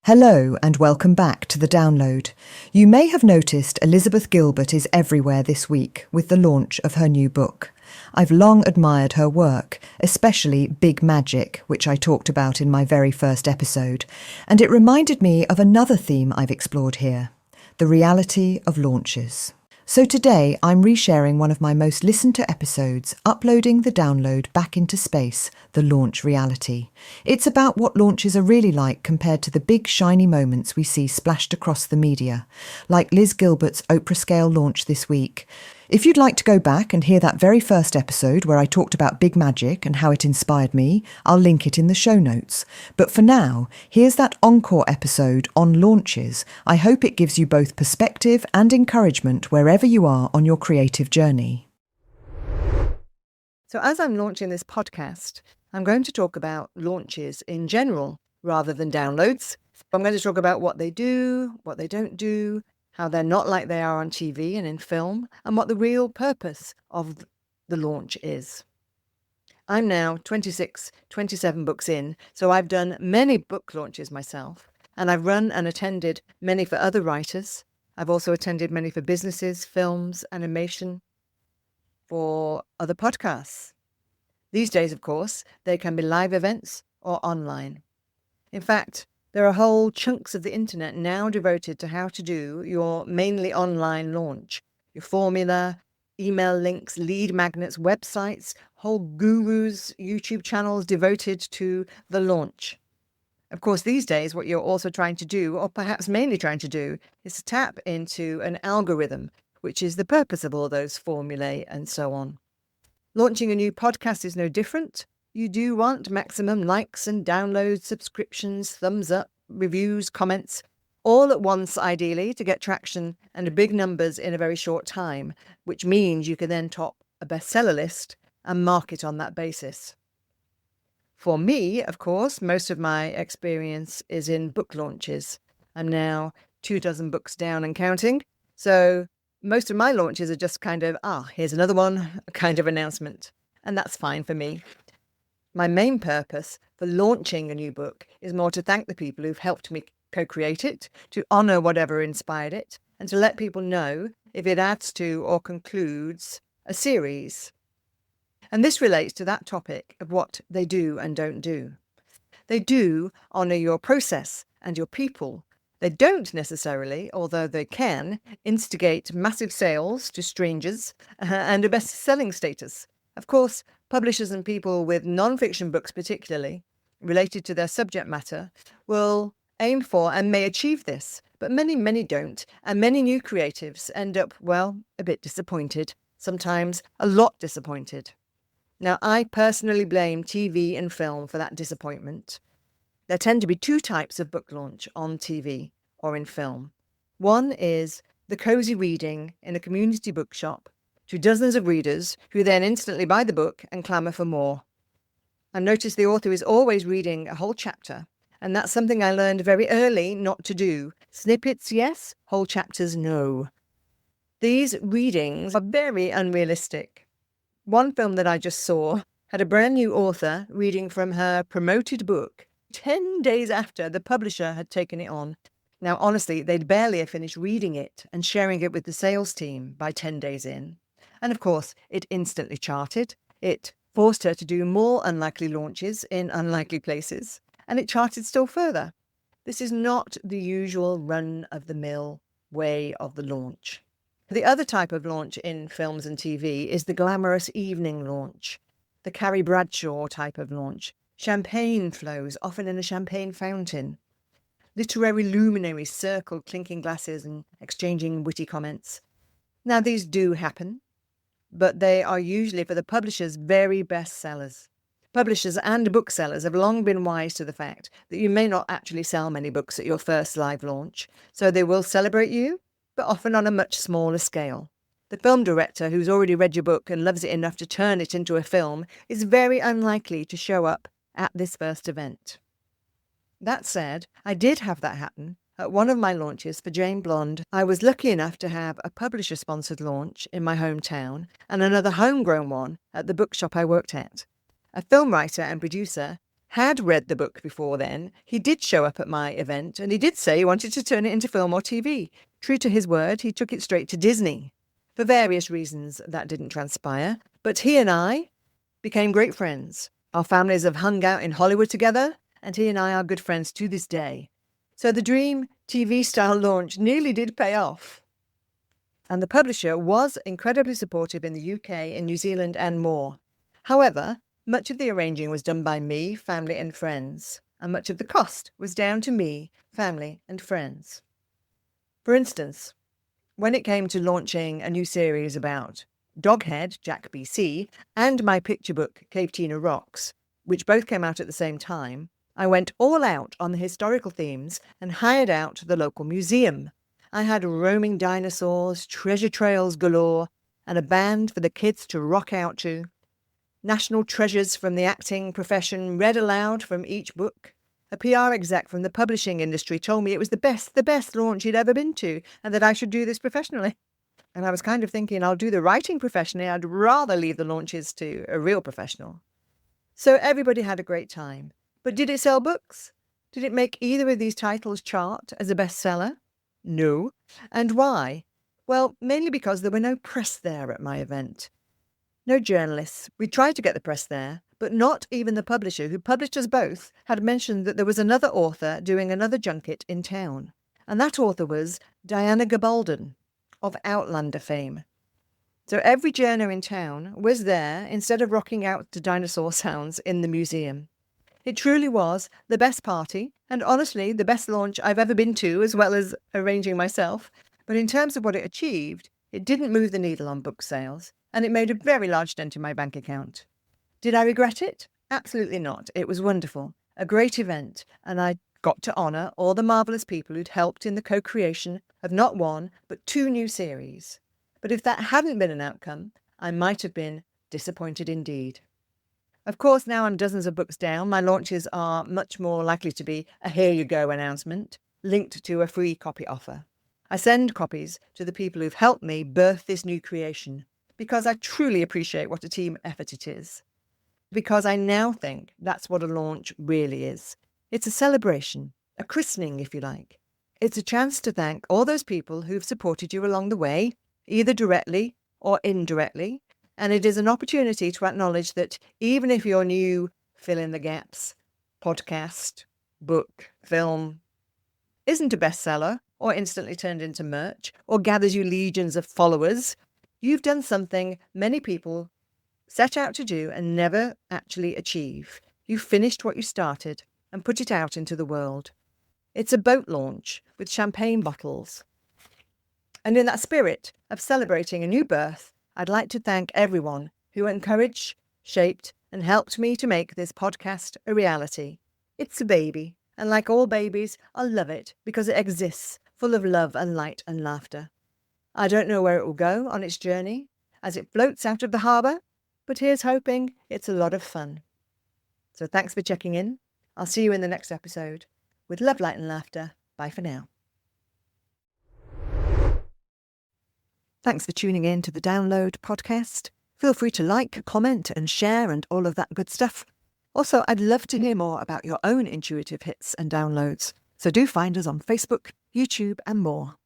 Hello and welcome back to The Download. You may have noticed Elizabeth Gilbert is everywhere this week with the launch of her new book. I've long admired her work, especially Big Magic, which I talked about in my very first episode, and it reminded me of another theme I've explored here, the reality of launches. So today I'm resharing one of my most listened to episodes, uploading The Download back into space, the launch reality. It's about what launches are really like compared to the big shiny moments we see splashed across the media, like Liz Gilbert's Oprah scale launch this week. If you'd like to go back and hear that very first episode where I talked about Big Magic and how it inspired me, I'll link it in the show notes. But for now, here's that Encore episode on launches. I hope it gives you both perspective and encouragement wherever you are on your creative journey. So as I'm launching this podcast, I'm going to talk about launches in general rather than downloads. I'm going to talk about what they do, what they don't do, how they're not like they are on TV and in film, and what the real purpose of the launch is. I'm now 26, 27 books in, so I've done many book launches myself, and I've run and attended many for other writers. I've also attended many for businesses, films, animation, for other podcasts. These days, of course, they can be live events or online. In fact, there are whole chunks of the internet now devoted to how to do your mainly online launch. Your formula, email links, lead magnets, websites, whole gurus, YouTube channels devoted to the launch. Of course, these days, what you're also trying to do, or perhaps mainly trying to do, is to tap into an algorithm, which is the purpose of all those formulae and so on. Launching a new podcast is no different. You do want maximum likes and downloads, subscriptions, thumbs up, reviews, comments, all at once ideally to get traction and big numbers in a very short time, which means you can then top a bestseller list and market on that basis. For me, of course, most of my experience is in book launches. I'm now 24 books down and counting, so most of my launches are just kind of, here's another one, a kind of announcement, and that's fine for me. My main purpose for launching a new book is more to thank the people who've helped me co-create it, to honour whatever inspired it, and to let people know if it adds to or concludes a series. And this relates to that topic of what they do and don't do. They do honour your process and your people. They don't necessarily, although they can, instigate massive sales to strangers and a best-selling status. Of course, publishers and people with non-fiction books particularly, related to their subject matter, will aim for and may achieve this, but many don't, and many new creatives end up, a bit disappointed, sometimes a lot disappointed. Now, I personally blame TV and film for that disappointment. There tend to be two types of book launch on TV or in film. One is the cosy reading in a community bookshop to dozens of readers who then instantly buy the book and clamour for more. I notice the author is always reading a whole chapter, and that's something I learned very early not to do. Snippets, yes, whole chapters, no. These readings are very unrealistic. One film that I just saw had a brand new author reading from her promoted book 10 days after the publisher had taken it on. Now, honestly, they'd barely finished reading it and sharing it with the sales team by 10 days in. And of course, it instantly charted. It forced her to do more unlikely launches in unlikely places, and it charted still further. This is not the usual run-of-the-mill way of the launch. The other type of launch in films and TV is the glamorous evening launch, the Carrie Bradshaw type of launch. Champagne flows, often in a champagne fountain. Literary luminaries circle clinking glasses and exchanging witty comments. Now, these do happen, but they are usually for the publisher's very best sellers. Publishers and booksellers have long been wise to the fact that you may not actually sell many books at your first live launch, so they will celebrate you, but often on a much smaller scale. The film director who's already read your book and loves it enough to turn it into a film is very unlikely to show up at this first event. That said, I did have that happen at one of my launches for Jane Blonde. I was lucky enough to have a publisher-sponsored launch in my hometown and another homegrown one at the bookshop I worked at. A film writer and producer had read the book before then, he did show up at my event and he did say he wanted to turn it into film or TV. True to his word, he took it straight to Disney. For various reasons, that didn't transpire, but he and I became great friends. Our families have hung out in Hollywood together, and he and I are good friends to this day. So the dream TV-style launch nearly did pay off. And the publisher was incredibly supportive in the UK, in New Zealand and more. However, much of the arranging was done by me, family and friends, and much of the cost was down to me, family and friends. For instance, when it came to launching a new series about Doghead, Jack BC, and my picture book, Cave Tina Rocks, which both came out at the same time, I went all out on the historical themes and hired out the local museum. I had roaming dinosaurs, treasure trails galore, and a band for the kids to rock out to. National treasures from the acting profession read aloud from each book. A PR exec from the publishing industry told me it was the best launch he'd ever been to, and that I should do this professionally. And I was kind of thinking, I'll do the writing professionally. I'd rather leave the launches to a real professional. So everybody had a great time. But did it sell books? Did it make either of these titles chart as a bestseller? No. And why? Well, mainly because there were no press there at my event. No journalists. We tried to get the press there, but not even the publisher who published us both had mentioned that there was another author doing another junket in town. And that author was Diana Gabaldon of Outlander fame. So every journo in town was there instead of rocking out to dinosaur sounds in the museum. It truly was the best party, and honestly the best launch I've ever been to, as well as arranging myself. But in terms of what it achieved, it didn't move the needle on book sales, and it made a very large dent in my bank account. Did I regret it? Absolutely not. It was wonderful, a great event, and I got to honour all the marvellous people who'd helped in the co-creation of not one, but 2 new series. But if that hadn't been an outcome, I might have been disappointed indeed. Of course, now I'm dozens of books down, my launches are much more likely to be a here you go announcement, linked to a free copy offer. I send copies to the people who've helped me birth this new creation, because I truly appreciate what a team effort it is. Because I now think that's what a launch really is. It's a celebration, a christening if you like. It's a chance to thank all those people who've supported you along the way, either directly or indirectly, and it is an opportunity to acknowledge that even if your new fill in the gaps, podcast, book, film, isn't a bestseller or instantly turned into merch or gathers you legions of followers, you've done something many people set out to do and never actually achieve. You finished what you started and put it out into the world. It's a boat launch with champagne bottles. And in that spirit of celebrating a new birth, I'd like to thank everyone who encouraged, shaped, and helped me to make this podcast a reality. It's a baby, and like all babies, I love it because it exists, full of love and light and laughter. I don't know where it will go on its journey as it floats out of the harbour, but here's hoping it's a lot of fun. So thanks for checking in. I'll see you in the next episode. With love, light and laughter. Bye for now. Thanks for tuning in to the Download podcast. Feel free to like, comment and share and all of that good stuff. Also, I'd love to hear more about your own intuitive hits and downloads. So do find us on Facebook, YouTube and more.